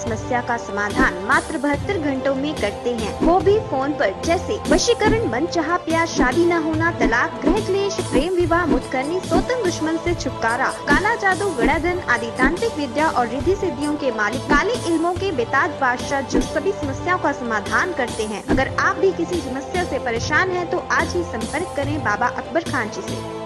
समस्या का समाधान मात्र 72 घंटों में करते हैं, वो भी फोन पर। जैसे वशीकरण, मनचाहा प्यार, शादी न होना, तलाक, गृह क्लेश, प्रेम विवाह, मुतकरनी, सोतन दुश्मन से छुटकारा, काला जादू, गड़ाधन आदि तांत्रिक विद्या और रिद्धि सिद्धियों के मालिक काले इल्मों के बेताज बादशाह जो सभी समस्याओं का समाधान करते हैं। अगर आप भी किसी समस्या से परेशान हैं तो आज ही संपर्क करें बाबा अकबर खान जी से।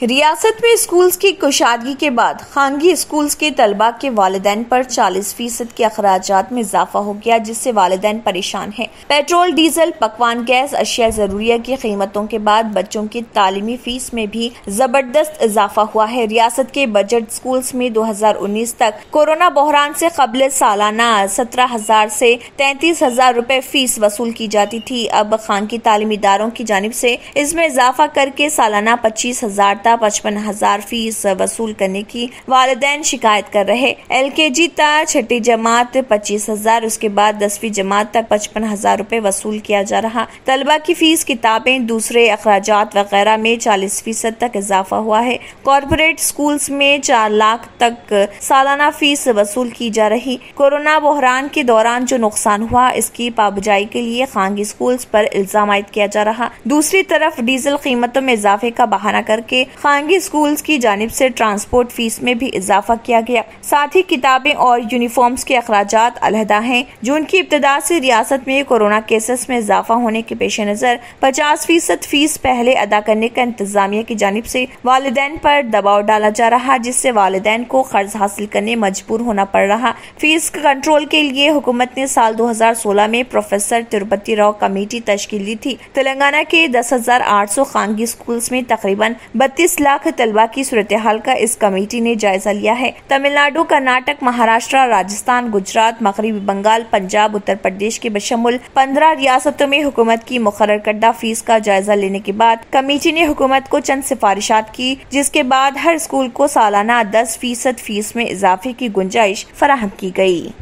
रियासत में स्कूल्स की कुशादगी के बाद खानगी स्कूल्स के तलबा के वालिदैन पर 40% के अखराजात में इजाफा हो गया, जिससे वालिदैन परेशान हैं। पेट्रोल, डीजल, पकवान गैस, अशिया ज़रूरिया की कीमतों के बाद बच्चों की तालीमी फीस में भी जबरदस्त इजाफा हुआ है। रियासत के बजट स्कूल्स में 2019 तक कोरोना बहरान से कबल सालाना 17,000 से 33,000 रुपए फीस वसूल की जाती थी। अब खानगी तालीमी इदारों की जानिब से इसमें इजाफा करके सालाना 25,000 तक 55,000 फीस वसूल करने की वालिदैन शिकायत कर रहे। LKG तक 6ठी जमात 25,000, उसके बाद 10वीं जमात तक 55,000 रुपए वसूल किया जा रहा। तलबा की फीस, किताबें, दूसरे अखराजात वगैरह में 40% तक इजाफा हुआ है। कॉर्पोरेट स्कूल्स में 4 लाख तक सालाना फीस वसूल की जा रही। कोरोना बहरान के दौरान जो नुकसान हुआ, इसकी पाबजाई के लिए खानगी स्कूल्स पर इल्जाम आयद किया जा रहा। दूसरी तरफ डीजल कीमतों में इजाफे का बहाना करके खानगी स्कूल्स की जानिब से ट्रांसपोर्ट फीस में भी इजाफा किया गया। साथ ही किताबें और यूनिफॉर्म्स के अखराजात अलहदा हैं। जून की इब्तिदा से रियासत में कोरोना केसेस में इजाफा होने के पेश नजर 50% फीस पहले अदा करने का इंतजामिया की जानिब से वालिदैन पर दबाव डाला जा रहा, जिससे वालिदैन को कर्ज हासिल करने मजबूर होना पड़ रहा। फीस कंट्रोल के लिए हुकूमत ने साल 2016 में प्रोफेसर तिरुपति राव कमेटी तश्कील दी थी। तेलंगाना के 10,800 खानगी स्कूल्स में तकरीबन 32 लाख तलबा की सूरत हाल का इस कमेटी ने जायजा लिया है। तमिलनाडु, कर्नाटक, महाराष्ट्र, राजस्थान, गुजरात, मगरबी बंगाल, पंजाब, उत्तर प्रदेश के बशमुल 15 रियासतों में हुकूमत की मुकर्रर करदा फीस का जायजा लेने के बाद कमेटी ने हुकूमत को चंद सिफारिशात की, जिसके बाद हर स्कूल को सालाना 10% फीस में इजाफे की गुंजाइश फराहम की गई।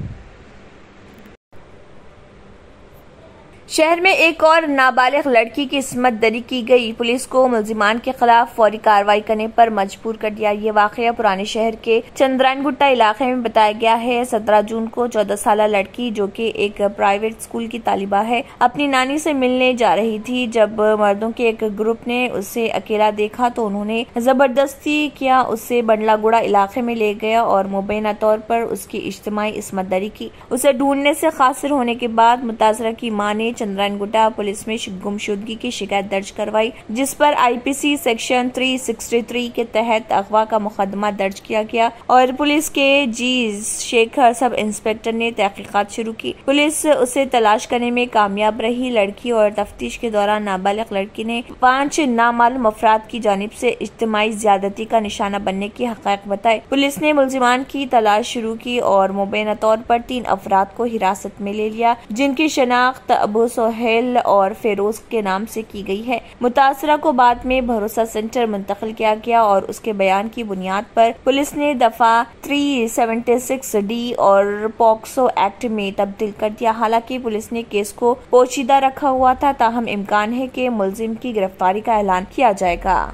शहर में एक और नाबालिग लड़की की इस्मत दरी की गई। पुलिस को मुलजिमान के खिलाफ फौरी कार्रवाई करने पर मजबूर कर दिया। ये वाकया पुराने शहर के चंद्रायन गुट्टा इलाके में बताया गया है। 17 जून को 14 साल लड़की, जो कि एक प्राइवेट स्कूल की तालिबा है, अपनी नानी से मिलने जा रही थी। जब मर्दों के एक ग्रुप ने उसे अकेला देखा तो उन्होंने जबरदस्ती किया, उससे बंडलागुड़ा इलाके में ले गया और मुबैना तौर पर उसकी इज्तिमाई इस्मत दरी की। उसे ढूंढने से कासिर होने के बाद मुतासरा की मां ने चंद्रायन गुट्टा पुलिस में गुमशुदगी की शिकायत दर्ज करवाई, जिस पर IPC सेक्शन 363 के तहत अगवा का मुकदमा दर्ज किया गया और पुलिस के जी शेखर सब इंस्पेक्टर ने तहकीकात शुरू की। पुलिस उसे तलाश करने में कामयाब रही। लड़की और तफ्तीश के दौरान नाबालिग लड़की ने 5 नामालूम अफराद की जानिब से इज्तिमाई ज्यादती का निशाना बनने की हक़ाइक़ बताए। पुलिस ने मुलजिमान की तलाश शुरू की और मुबैना तौर पर 3 अफराद को हिरासत में ले लिया, जिनकी शनाख्त अबू सोहेल और फेरोज के नाम से की गई है। मुतासरा को बाद में भरोसा सेंटर मुंतकिल किया गया और उसके बयान की बुनियाद पर पुलिस ने दफा 376D और पॉक्सो एक्ट में तब्दील कर दिया। हालांकि पुलिस ने केस को पोशीदा रखा हुआ था, ताहम इम्कान है कि मुलजिम की गिरफ्तारी का ऐलान किया जाएगा।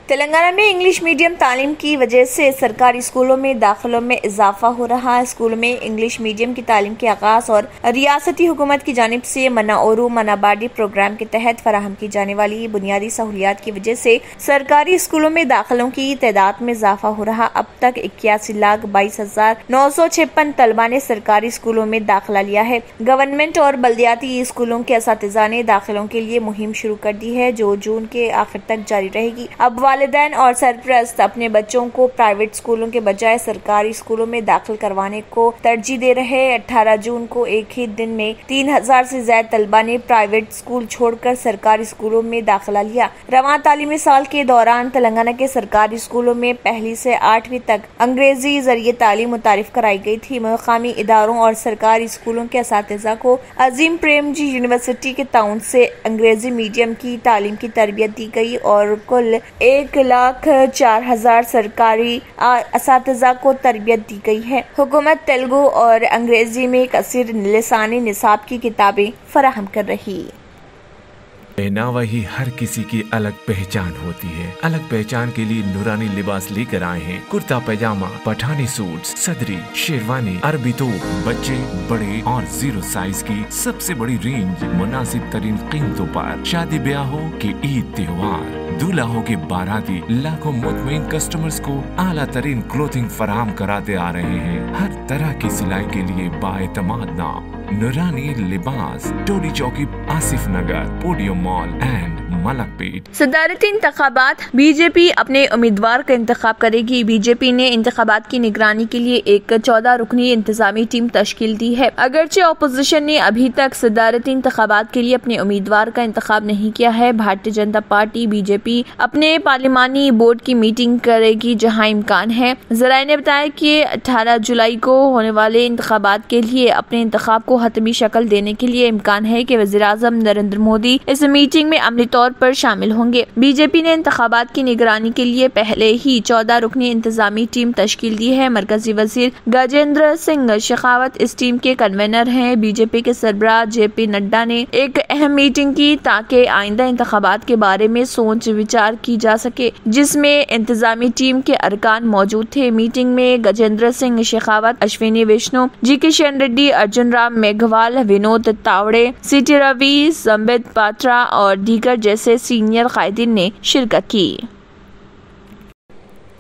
तेलंगाना में इंग्लिश मीडियम तालीम की वजह से सरकारी स्कूलों में दाखिलों में इजाफा हो रहा है। स्कूलों में इंग्लिश मीडियम की तालीम के आगाज और रियासती हुकूमत की जानिब से मना ओरू मनाबाडी प्रोग्राम के तहत फराहम की जाने वाली बुनियादी सहूलियात की वजह से सरकारी स्कूलों में दाखिलों की तादाद में इजाफा हो रहा। अब तक 81,22,956 तलबा ने सरकारी स्कूलों में दाखिला लिया है। गवर्नमेंट और बल्दियाती स्कूलों के असातिज़ा ने दाखिलों के लिए मुहिम शुरू कर दी है, जो जून के आखिर तक जारी रहेगी। अब वालिदैन और सरपरस्त अपने बच्चों को प्राइवेट स्कूलों के बजाय सरकारी स्कूलों में दाखिल करवाने को तरजीह दे रहे। 18 जून को एक ही दिन में 3,000 से ज्यादा तलबा ने प्राइवेट स्कूल छोड़कर सरकारी स्कूलों में दाखिला लिया। रवां तालीमी साल के दौरान तेलंगाना के सरकारी स्कूलों में 1ली से 8वीं तक अंग्रेजी जरिए तालीम मुतारिफ कराई गई थी। मकामी इदारों और सरकारी स्कूलों के असातिज़ा को अजीम प्रेमजी यूनिवर्सिटी के ताउन से अंग्रेजी मीडियम की तालीम की तरबियत दी गई और कुल 1,04,000 सरकारी असातिज़ा को तरबियत दी गई है। हुकूमत तेलुगु और अंग्रेजी में कसीर लिसानी निसाब की किताबें फराहम कर रही। पहनावा ही हर किसी की अलग पहचान होती है। अलग पहचान के लिए नूरानी लिबास लेकर आए हैं। कुर्ता पैजामा, पठानी सूट, सदरी, शेरवानी, अरबी तोप, बच्चे, बड़े और 0 साइज की सबसे बड़ी रेंज मुनासिब तरीन कीमतों पर। शादी ब्याह हो कि ईद त्योहार, दूल्हा हो के बाराती, लाखों मुतमईन कस्टमर्स को आला तरीन क्लोथिंग फराहम कराते आ रहे हैं। हर तरह की सिलाई के लिए बाएतमाद नाम नूरानी Libas, Toli Chowki, Asif Nagar, podium mall and Malakpet. सदारती इंतखाबात, बीजेपी अपने उम्मीदवार का इंतखाब करेगी। बीजेपी ने इंतखाबात की निगरानी के लिए एक 14 रुकनी इंतजामी टीम तश्कील दी है। अगरचे अपोजिशन ने अभी तक सदारती इंतखाबात के लिए अपने उम्मीदवार का इंतखाब नहीं किया है। भारतीय जनता पार्टी बीजेपी अपने पार्लिमानी बोर्ड की मीटिंग करेगी, जहां इम्कान है। जराये ने बताया कि 18 जुलाई को होने वाले इंतखाबात के लिए अपने इंतखाब को हतमी शक्ल देने के लिए इम्कान है कि वज़ीर-ए-आज़म नरेंद्र मोदी इस मीटिंग में अमली तौर पर शामिल होंगे। बीजेपी ने इंतखाबात की निगरानी के लिए पहले ही 14 रुकनी इंतजामी टीम तश्कील दी है। मरकजी वजीर गजेंद्र सिंह शेखावत इस टीम के कन्वेनर हैं। बीजेपी के सरबराह JP नड्डा ने एक अहम मीटिंग की ताकि आइंदा इंतखाबात के बारे में सोच विचार की जा सके, जिसमें इंतजामी टीम के अरकान मौजूद थे। मीटिंग में गजेंद्र सिंह शेखावत, अश्विनी विष्णु, GK किशन रेड्डी, अर्जुन राम मेघवाल, विनोद तावड़े, CT रवि, संबित पात्रा और दीगर जैसे सीनियर कायदीन ने शिरकत की।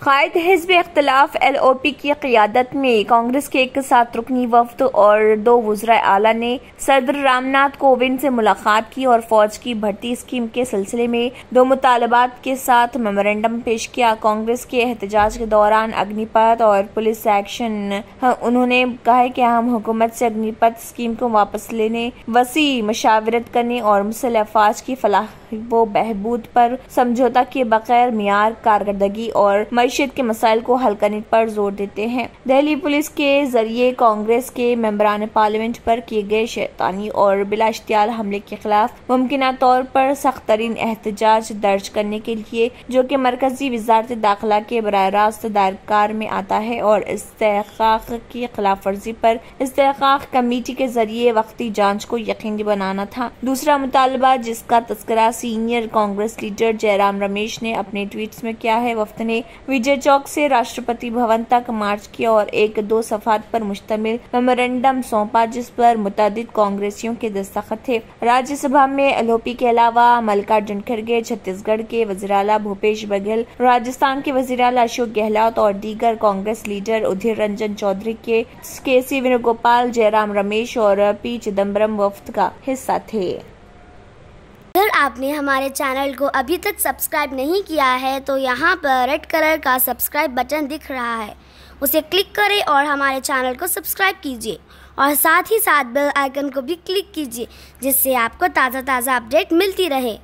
कायद हिज़्ब इख्तिलाफ LOP की क़ियादत में कांग्रेस के एक 7 रुकनी वफ्द और 2 वज़राए आला ने सदर रामनाथ कोविंद से मुलाकात की और फौज की भर्ती स्कीम के सिलसिले में 2 मुतालबात के साथ मेमोरेंडम पेश किया। कांग्रेस के एहतजाज के दौरान अग्निपथ और पुलिस एक्शन, उन्होंने कहा है कि हम हुकूमत से अग्निपथ स्कीम को वापस लेने, वसी मशावरत करने और मुसल्लह अफवाज की फलाह व बहबूद पर समझौता के बगैर मियार कारकर्दगी और मईशत के मसाइल को हल करने पर जोर देते हैं। दिल्ली पुलिस के जरिए कांग्रेस के मेंबरान पार्लियामेंट पर किए गए शैतानी और बिला इख्तियार हमले के खिलाफ मुमकिना तौर पर सख्त तरीन एहतजाज दर्ज करने के लिए, जो कि मरकजी वजारत दाखिला के बराह रास्त दायरकार में आता है, और इस्तेहकाक की खिलाफ वर्जी पर इस्तेहकाक कमेटी के जरिए वक्ती जांच को यकीनी बनाना था। दूसरा मुतालबा, जिसका तस्करा सीनियर कांग्रेस लीडर जयराम रमेश ने अपने ट्वीट्स में किया है, वफ्द ने विजय चौक से राष्ट्रपति भवन तक मार्च किया और एक 2 सफ़ात पर मुश्तमिल मेमोरेंडम सौंपा, जिस पर मुतअद्दिद कांग्रेसियों के दस्तखत थे। राज्यसभा में LOP के अलावा मल्लिकार्जुन खड़गे, छत्तीसगढ़ के वज़ीर आला भूपेश बघेल, राजस्थान के वज़ीर आला अशोक गहलोत और दीगर कांग्रेस लीडर उधीर रंजन चौधरी के KC वेणुगोपाल, जयराम रमेश और P चिदम्बरम वफ्द का हिस्सा थे। अगर आपने हमारे चैनल को अभी तक सब्सक्राइब नहीं किया है तो यहाँ पर रेड कलर का सब्सक्राइब बटन दिख रहा है, उसे क्लिक करें और हमारे चैनल को सब्सक्राइब कीजिए और साथ ही साथ बेल आइकन को भी क्लिक कीजिए, जिससे आपको ताज़ा अपडेट मिलती रहे।